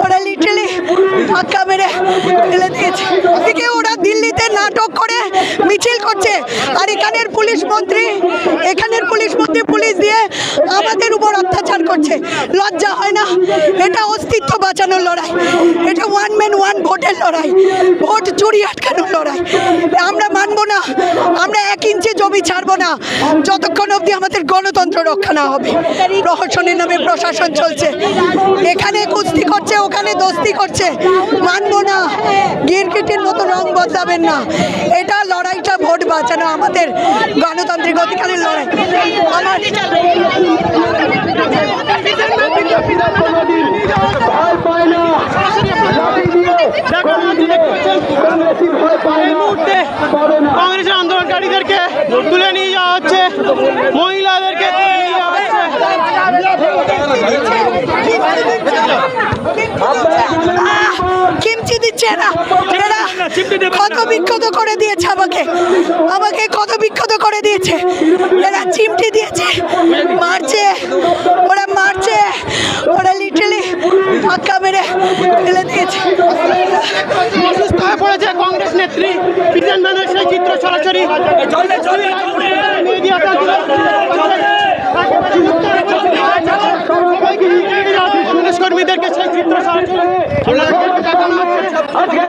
ওরা লিটারালি ধাক্কা মেরে ফেলে দিয়েছে। এদিকে ওরা দিল্লিতে নাটক করে মিছিল করছে, আর এখানের পুলিশ মন্ত্রী পুলিশ দিয়ে আমাদের উপর অত্যাচার করছে। লজ্জা হয় না? এটা অস্তিত্ব বাঁচানোর লড়াই, এটা ওয়ান ম্যান ওয়ান ভোটের লড়াই, ভোট চুরি আটকানোর লড়াই। আমরা মানবো না, আমরা 1 ইঞ্চি জমি ছাড়বো না যতক্ষণ অবধি আমাদের গণতন্ত্র রক্ষা না হবে। প্রহসনের নামে প্রশাসন চলছে, এখানে কুস্তি করছে, ওখানে দোস্তি করছে, মানবো না। গিরগিটির মতো রং বদলাবেন না। এটা লড়াইটা ভোট বাঁচানো, আমাদের গণতান্ত্রিক অধিকারের লড়াই। আমার কংগ্রেসের আন্দোলনকারীদেরকে তুলে নিয়ে যাওয়া হচ্ছে, মহিলাদেরকে তুলে নিয়ে যাওয়া হচ্ছে। কিমচি দিচ্ছে এরা, কত বিক্ষত করে দিয়েছে আমাকে কত বিক্ষত করে দিয়েছে এরা। চিমটি দিয়েছে, মারছে, ওরা লিটারালি ধাক্কা মেরে ফেলে দিয়েছে। অসুস্থ হয়ে পড়েছে কংগ্রেস নেত্রী বিজেন ম্যানের, সেই চিত্র সরাসরি পুলিশ কর্মীদেরকে সেই চিত্র সরাসরি